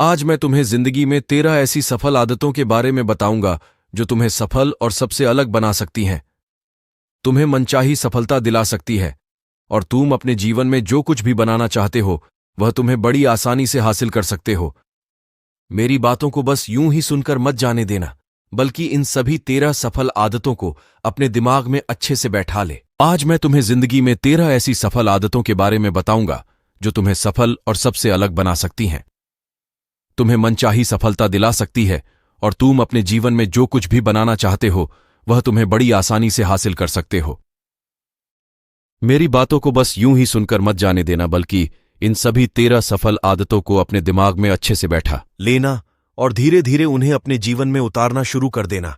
आज मैं तुम्हें जिंदगी में 13 ऐसी सफल आदतों के बारे में बताऊंगा जो तुम्हें सफल और सबसे अलग बना सकती हैं, तुम्हें मनचाही सफलता दिला सकती है और तुम अपने जीवन में जो कुछ भी बनाना चाहते हो वह तुम्हें बड़ी आसानी से हासिल कर सकते हो। मेरी बातों को बस यूं ही सुनकर मत जाने देना, बल्कि इन सभी 13 सफल आदतों को अपने दिमाग में अच्छे से बैठा ले। आज मैं तुम्हें जिंदगी में 13 ऐसी सफल आदतों के बारे में बताऊंगा जो तुम्हें सफल और सबसे अलग बना सकती हैं, तुम्हें मनचाही सफलता दिला सकती है और तुम अपने जीवन में जो कुछ भी बनाना चाहते हो वह तुम्हें बड़ी आसानी से हासिल कर सकते हो। मेरी बातों को बस यूं ही सुनकर मत जाने देना, बल्कि इन सभी 13 सफल आदतों को अपने दिमाग में अच्छे से बैठा लेना और धीरे धीरे उन्हें अपने जीवन में उतारना शुरू कर देना,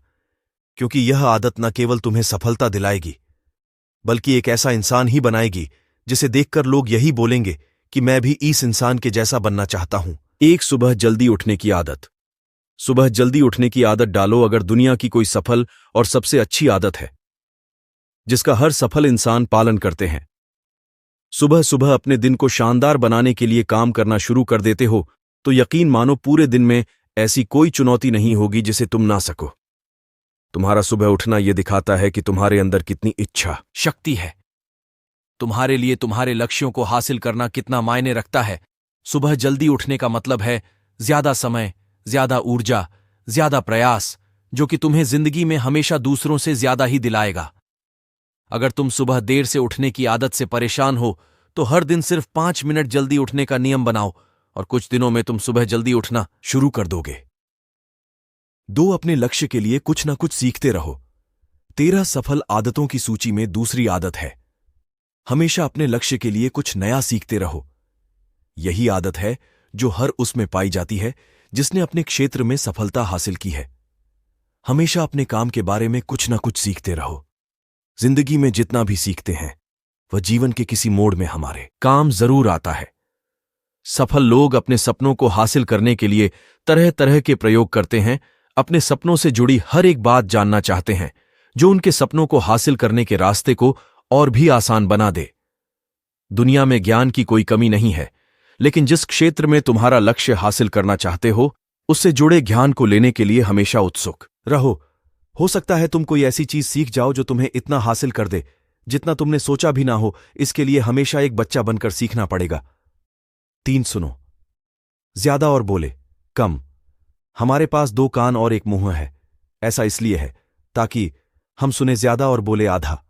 क्योंकि यह आदत न केवल तुम्हें सफलता दिलाएगी बल्कि एक ऐसा इंसान ही बनाएगी जिसे देखकर लोग यही बोलेंगे कि मैं भी इस इंसान के जैसा बनना चाहता हूं। एक सुबह जल्दी उठने की आदत। सुबह जल्दी उठने की आदत डालो अगर दुनिया की कोई सफल और सबसे अच्छी आदत है जिसका हर सफल इंसान पालन करते हैं। सुबह सुबह अपने दिन को शानदार बनाने के लिए काम करना शुरू कर देते हो तो यकीन मानो पूरे दिन में ऐसी कोई चुनौती नहीं होगी जिसे तुम ना सको। तुम्हारा सुबह उठना यह दिखाता है कि तुम्हारे अंदर कितनी इच्छा शक्ति है, तुम्हारे लिए तुम्हारे लक्ष्यों को हासिल करना कितना मायने रखता है। सुबह जल्दी उठने का मतलब है ज्यादा समय, ज्यादा ऊर्जा, ज्यादा प्रयास, जो कि तुम्हें जिंदगी में हमेशा दूसरों से ज्यादा ही दिलाएगा। अगर तुम सुबह देर से उठने की आदत से परेशान हो तो हर दिन सिर्फ 5 मिनट जल्दी उठने का नियम बनाओ और कुछ दिनों में तुम सुबह जल्दी उठना शुरू कर दोगे। अपने लक्ष्य के लिए कुछ ना कुछ सीखते रहो। 13 सफल आदतों की सूची में दूसरी आदत है हमेशा अपने लक्ष्य के लिए कुछ नया सीखते रहो। यही आदत है जो हर उसमें पाई जाती है जिसने अपने क्षेत्र में सफलता हासिल की है। हमेशा अपने काम के बारे में कुछ ना कुछ सीखते रहो। जिंदगी में जितना भी सीखते हैं वह जीवन के किसी मोड़ में हमारे काम जरूर आता है। सफल लोग अपने सपनों को हासिल करने के लिए तरह तरह के प्रयोग करते हैं, अपने सपनों से जुड़ी हर एक बात जानना चाहते हैं जो उनके सपनों को हासिल करने के रास्ते को और भी आसान बना दे। दुनिया में ज्ञान की कोई कमी नहीं है, लेकिन जिस क्षेत्र में तुम्हारा लक्ष्य हासिल करना चाहते हो उससे जुड़े ज्ञान को लेने के लिए हमेशा उत्सुक रहो। हो सकता है तुम कोई ऐसी चीज सीख जाओ जो तुम्हें इतना हासिल कर दे जितना तुमने सोचा भी ना हो। इसके लिए हमेशा एक बच्चा बनकर सीखना पड़ेगा। 3 सुनो ज्यादा और बोले कम। हमारे पास 2 कान और 1 मुंह है। ऐसा इसलिए है ताकि हम सुने ज्यादा और बोले आधा।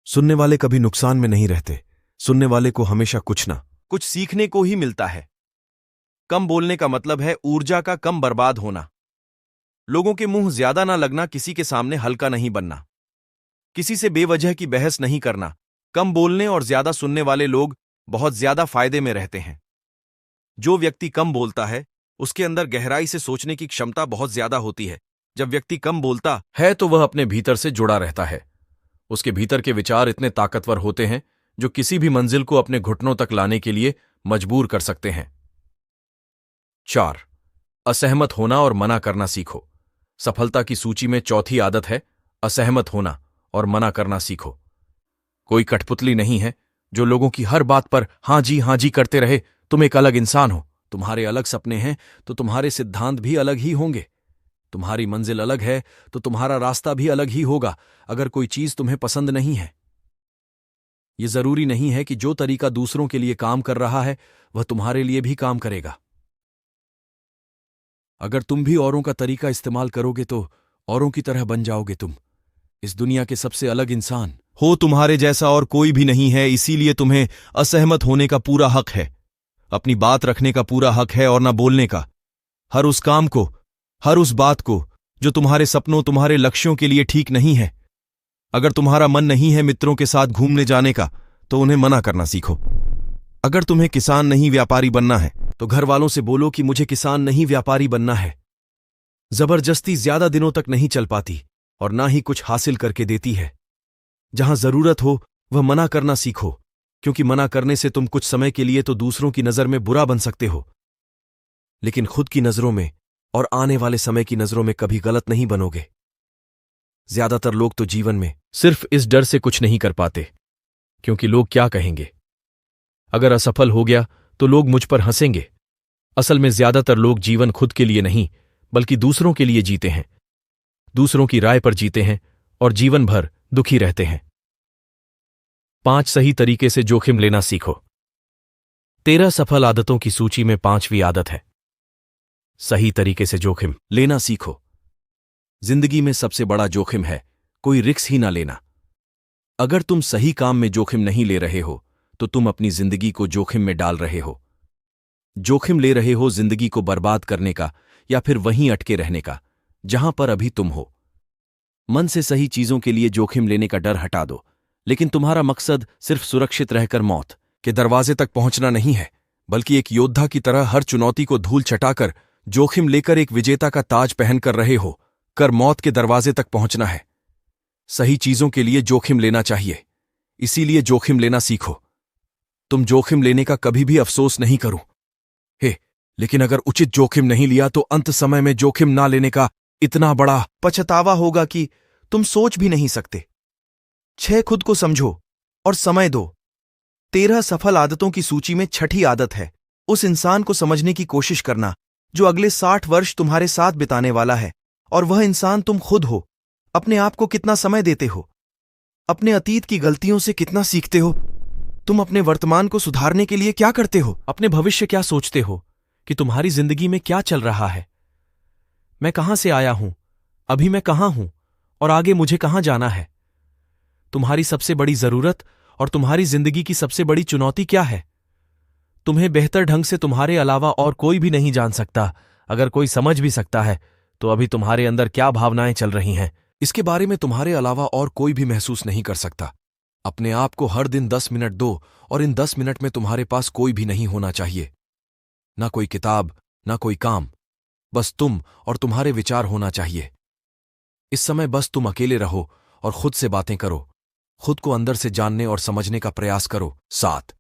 सुनने वाले कभी नुकसान में नहीं रहते, सुनने वाले को हमेशा कुछ ना कुछ सीखने को ही मिलता है। कम बोलने का मतलब है ऊर्जा का कम बर्बाद होना। लोगों के मुंह ज्यादा ना लगना, किसी के सामने हल्का नहीं बनना, किसी से बेवजह की बहस नहीं करना। कम बोलने और ज्यादा सुनने वाले लोग बहुत ज्यादा फायदे में रहते हैं। जो व्यक्ति कम बोलता है उसके अंदर गहराई से सोचने की क्षमता बहुत ज्यादा होती है। जब व्यक्ति कम बोलता है तो वह अपने भीतर से जुड़ा रहता है। उसके भीतर के विचार इतने ताकतवर होते हैं जो किसी भी मंजिल को अपने घुटनों तक लाने के लिए मजबूर कर सकते हैं। 4 असहमत होना और मना करना सीखो। सफलता की सूची में चौथी आदत है असहमत होना और मना करना सीखो। कोई कठपुतली नहीं है जो लोगों की हर बात पर हाँ जी करते रहे। तुम एक अलग इंसान हो, तुम्हारे अलग सपने हैं तो तुम्हारे सिद्धांत भी अलग ही होंगे। तुम्हारी मंजिल अलग है तो तुम्हारा रास्ता भी अलग ही होगा। अगर कोई चीज तुम्हें पसंद नहीं है, यह जरूरी नहीं है कि जो तरीका दूसरों के लिए काम कर रहा है वह तुम्हारे लिए भी काम करेगा। अगर तुम भी औरों का तरीका इस्तेमाल करोगे तो औरों की तरह बन जाओगे। तुम इस दुनिया के सबसे अलग इंसान हो, तुम्हारे जैसा और कोई भी नहीं है। इसीलिए तुम्हें असहमत होने का पूरा हक है, अपनी बात रखने का पूरा हक है और न बोलने का। हर उस काम को, हर उस बात को जो तुम्हारे सपनों, तुम्हारे लक्ष्यों के लिए ठीक नहीं है। अगर तुम्हारा मन नहीं है मित्रों के साथ घूमने जाने का तो उन्हें मना करना सीखो। अगर तुम्हें किसान नहीं व्यापारी बनना है तो घर वालों से बोलो कि मुझे किसान नहीं व्यापारी बनना है। जबरदस्ती ज्यादा दिनों तक नहीं चल पाती और ना ही कुछ हासिल करके देती है। जहां जरूरत हो वह मना करना सीखो, क्योंकि मना करने से तुम कुछ समय के लिए तो दूसरों की नजर में बुरा बन सकते हो, लेकिन खुद की नजरों में और आने वाले समय की नजरों में कभी गलत नहीं बनोगे। ज्यादातर लोग तो जीवन में सिर्फ इस डर से कुछ नहीं कर पाते क्योंकि लोग क्या कहेंगे। अगर असफल हो गया तो लोग मुझ पर हंसेंगे, असल में ज्यादातर लोग जीवन खुद के लिए नहीं बल्कि दूसरों के लिए जीते हैं, दूसरों की राय पर जीते हैं और जीवन भर दुखी रहते हैं। 5 सही तरीके से जोखिम लेना सीखो। 13 सफल आदतों की सूची में 5वीं आदत है सही तरीके से जोखिम लेना सीखो। जिंदगी में सबसे बड़ा जोखिम है कोई रिस्क ही ना लेना। अगर तुम सही काम में जोखिम नहीं ले रहे हो तो तुम अपनी जिंदगी को जोखिम में डाल रहे हो। जोखिम ले रहे हो जिंदगी को बर्बाद करने का या फिर वहीं अटके रहने का जहां पर अभी तुम हो। मन से सही चीजों के लिए जोखिम लेने का डर हटा दो, लेकिन तुम्हारा मकसद सिर्फ सुरक्षित रहकर मौत के दरवाजे तक पहुंचना नहीं है, बल्कि एक योद्धा की तरह हर चुनौती को धूल चटाकर जोखिम लेकर एक विजेता का ताज पहनकर रहे हो कर मौत के दरवाजे तक पहुंचना है। सही चीजों के लिए जोखिम लेना चाहिए, इसीलिए जोखिम लेना सीखो। तुम जोखिम लेने का कभी भी अफसोस नहीं करो लेकिन अगर उचित जोखिम नहीं लिया तो अंत समय में जोखिम ना लेने का इतना बड़ा पछतावा होगा कि तुम सोच भी नहीं सकते। 6 खुद को समझो और समय दो। 13 सफल आदतों की सूची में 6ठी आदत है उस इंसान को समझने की कोशिश करना जो अगले 60 वर्ष तुम्हारे साथ बिताने वाला है, और वह इंसान तुम खुद हो। अपने आप को कितना समय देते हो, अपने अतीत की गलतियों से कितना सीखते हो, तुम अपने वर्तमान को सुधारने के लिए क्या करते हो, अपने भविष्य क्या सोचते हो कि तुम्हारी जिंदगी में क्या चल रहा है। मैं कहां से आया हूं, अभी मैं कहां हूं और आगे मुझे कहां जाना है। तुम्हारी सबसे बड़ी जरूरत और तुम्हारी जिंदगी की सबसे बड़ी चुनौती क्या है। तुम्हें बेहतर ढंग से तुम्हारे अलावा और कोई भी नहीं जान सकता। अगर कोई समझ भी सकता है तो अभी तुम्हारे अंदर क्या भावनाएं चल रही हैं, इसके बारे में तुम्हारे अलावा और कोई भी महसूस नहीं कर सकता। अपने आप को हर दिन 10 मिनट दो, और इन 10 मिनट में तुम्हारे पास कोई भी नहीं होना चाहिए, ना कोई किताब, ना कोई काम, बस तुम और तुम्हारे विचार होना चाहिए। इस समय बस तुम अकेले रहो और खुद से बातें करो, खुद को अंदर से जानने और समझने का प्रयास करो। 7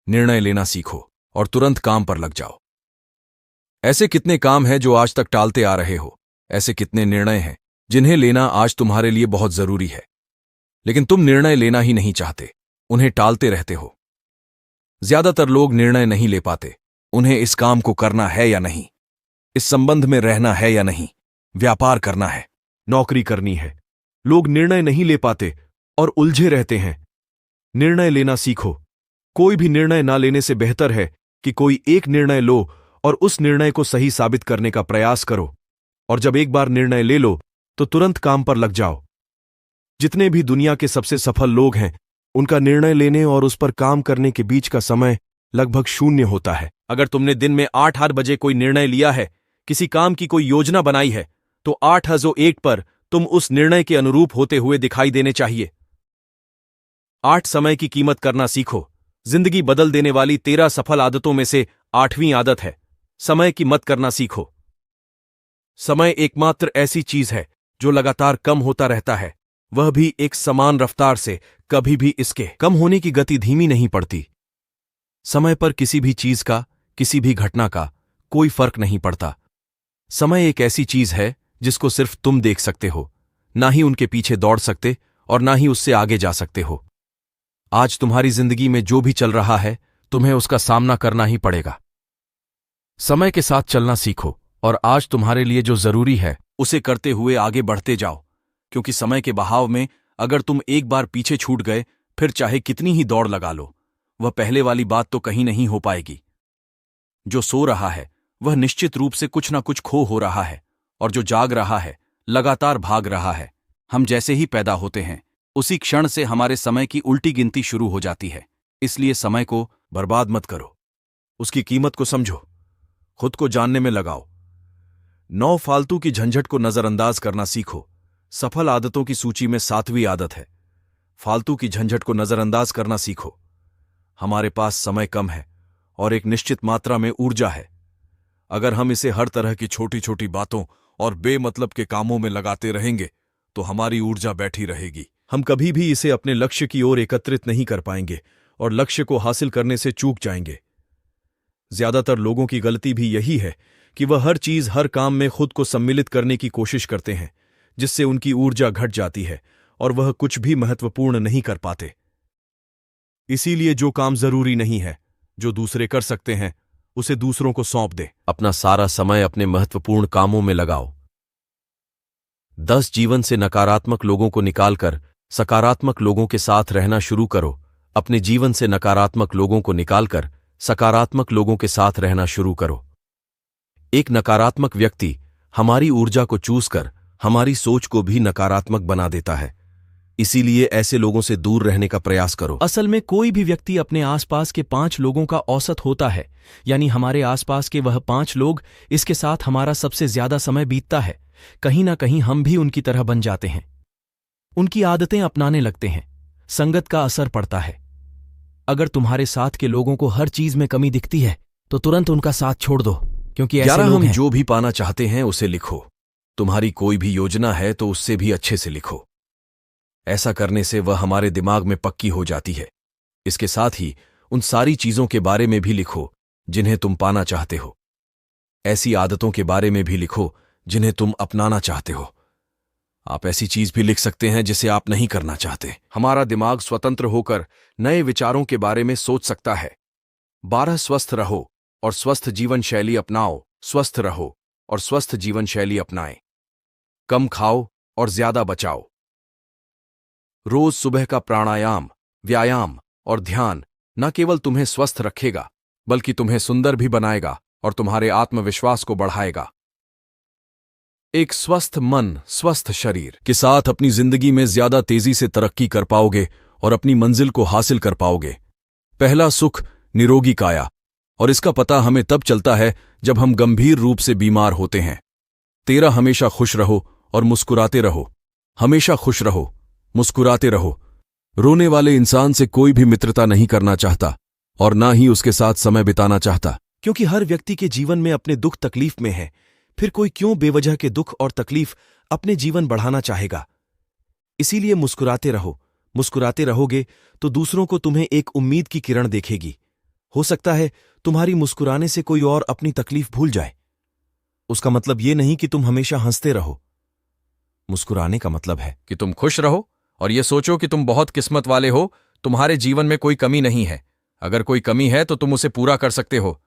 निर्णय लेना सीखो और तुरंत काम पर लग जाओ। ऐसे कितने काम हैं जो आज तक टालते आ रहे हो, ऐसे कितने निर्णय हैं जिन्हें लेना आज तुम्हारे लिए बहुत जरूरी है, लेकिन तुम निर्णय लेना ही नहीं चाहते, उन्हें टालते रहते हो। ज्यादातर लोग निर्णय नहीं ले पाते, उन्हें इस काम को करना है या नहीं, इस संबंध में रहना है या नहीं, व्यापार करना है, नौकरी करनी है। लोग निर्णय नहीं ले पाते और उलझे रहते हैं। निर्णय लेना सीखो। कोई भी निर्णय ना लेने से बेहतर है कि कोई एक निर्णय लो और उस निर्णय को सही साबित करने का प्रयास करो, और जब एक बार निर्णय ले लो तो तुरंत काम पर लग जाओ। जितने भी दुनिया के सबसे सफल लोग हैं, उनका निर्णय लेने और उस पर काम करने के बीच का समय लगभग 0 होता है। अगर तुमने दिन में 8 बजे कोई निर्णय लिया है, किसी काम की कोई योजना बनाई है, तो 8 पर तुम उस निर्णय के अनुरूप होते हुए दिखाई देने चाहिए। 8 समय की कीमत करना सीखो। जिंदगी बदल देने वाली 13 सफल आदतों में से 8वीं आदत है समय की मत करना सीखो। समय एकमात्र ऐसी चीज है जो लगातार कम होता रहता है, वह भी एक समान रफ्तार से। कभी भी इसके कम होने की गति धीमी नहीं पड़ती। समय पर किसी भी चीज का, किसी भी घटना का कोई फर्क नहीं पड़ता। समय एक ऐसी चीज है जिसको सिर्फ तुम देख सकते हो, ना ही उनके पीछे दौड़ सकते और ना ही उससे आगे जा सकते हो। आज तुम्हारी जिंदगी में जो भी चल रहा है, तुम्हें उसका सामना करना ही पड़ेगा। समय के साथ चलना सीखो और आज तुम्हारे लिए जो जरूरी है उसे करते हुए आगे बढ़ते जाओ, क्योंकि समय के बहाव में अगर तुम एक बार पीछे छूट गए, फिर चाहे कितनी ही दौड़ लगा लो, वह पहले वाली बात तो कहीं नहीं हो पाएगी। जो सो रहा है वह निश्चित रूप से कुछ ना कुछ खो हो रहा है, और जो जाग रहा है लगातार भाग रहा है। हम जैसे ही पैदा होते हैं, उसी क्षण से हमारे समय की उल्टी गिनती शुरू हो जाती है। इसलिए समय को बर्बाद मत करो, उसकी कीमत को समझो, खुद को जानने में लगाओ। 9 फालतू की झंझट को नजरअंदाज करना सीखो। सफल आदतों की सूची में 7वीं आदत है फालतू की झंझट को नजरअंदाज करना सीखो। हमारे पास समय कम है और एक निश्चित मात्रा में ऊर्जा है। अगर हम इसे हर तरह की छोटी छोटी बातों और बेमतलब के कामों में लगाते रहेंगे तो हमारी ऊर्जा बैठी रहेगी। हम कभी भी इसे अपने लक्ष्य की ओर एकत्रित नहीं कर पाएंगे और लक्ष्य को हासिल करने से चूक जाएंगे। ज्यादातर लोगों की गलती भी यही है कि वह हर चीज, हर काम में खुद को सम्मिलित करने की कोशिश करते हैं, जिससे उनकी ऊर्जा घट जाती है और वह कुछ भी महत्वपूर्ण नहीं कर पाते। इसीलिए जो काम जरूरी नहीं है, जो दूसरे कर सकते हैं, उसे दूसरों को सौंप दे। अपना सारा समय अपने महत्वपूर्ण कामों में लगाओ। 10 जीवन से नकारात्मक लोगों को निकालकर सकारात्मक लोगों के साथ रहना शुरू करो। अपने जीवन से नकारात्मक लोगों को निकालकर सकारात्मक लोगों के साथ रहना शुरू करो। एक नकारात्मक व्यक्ति हमारी ऊर्जा को चूस कर हमारी सोच को भी नकारात्मक बना देता है। इसीलिए ऐसे लोगों से दूर रहने का प्रयास करो। असल में कोई भी व्यक्ति अपने आसपास के 5 लोगों का औसत होता है, यानी हमारे आसपास के वह 5 लोग, इसके साथ हमारा सबसे ज्यादा समय बीतता है। कहीं ना कहीं हम भी उनकी तरह बन जाते हैं, उनकी आदतें अपनाने लगते हैं। संगत का असर पड़ता है। अगर तुम्हारे साथ के लोगों को हर चीज में कमी दिखती है तो तुरंत उनका साथ छोड़ दो, क्योंकि ऐसे लोग हम हैं। जो भी पाना चाहते हैं उसे लिखो। तुम्हारी कोई भी योजना है तो उससे भी अच्छे से लिखो। ऐसा करने से वह हमारे दिमाग में पक्की हो जाती है। इसके साथ ही उन सारी चीजों के बारे में भी लिखो जिन्हें तुम पाना चाहते हो। ऐसी आदतों के बारे में भी लिखो जिन्हें तुम अपनाना चाहते हो। आप ऐसी चीज भी लिख सकते हैं जिसे आप नहीं करना चाहते। हमारा दिमाग स्वतंत्र होकर नए विचारों के बारे में सोच सकता है। 12 स्वस्थ रहो और स्वस्थ जीवन शैली अपनाओ। स्वस्थ रहो और स्वस्थ जीवन शैली अपनाएं। कम खाओ और ज्यादा बचाओ। रोज सुबह का प्राणायाम, व्यायाम और ध्यान न केवल तुम्हें स्वस्थ रखेगा बल्कि तुम्हें सुंदर भी बनाएगा और तुम्हारे आत्मविश्वास को बढ़ाएगा। एक स्वस्थ मन, स्वस्थ शरीर के साथ अपनी जिंदगी में ज्यादा तेजी से तरक्की कर पाओगे और अपनी मंजिल को हासिल कर पाओगे। पहला सुख, निरोगी काया, और इसका पता हमें तब चलता है जब हम गंभीर रूप से बीमार होते हैं। 13 हमेशा खुश रहो और मुस्कुराते रहो। हमेशा खुश रहो, मुस्कुराते रहो। रोने वाले इंसान से कोई भी मित्रता नहीं करना चाहता और ना ही उसके साथ समय बिताना चाहता, क्योंकि हर व्यक्ति के जीवन में अपने दुख तकलीफ में है। फिर कोई क्यों बेवजह के दुख और तकलीफ अपने जीवन बढ़ाना चाहेगा। इसीलिए मुस्कुराते रहो। मुस्कुराते रहोगे तो दूसरों को तुम्हें एक उम्मीद की किरण देखेगी। हो सकता है तुम्हारी मुस्कुराने से कोई और अपनी तकलीफ भूल जाए। उसका मतलब ये नहीं कि तुम हमेशा हंसते रहो। मुस्कुराने का मतलब है कि तुम खुश रहो और ये सोचो कि तुम बहुत किस्मत वाले हो। तुम्हारे जीवन में कोई कमी नहीं है। अगर कोई कमी है तो तुम उसे पूरा कर सकते हो।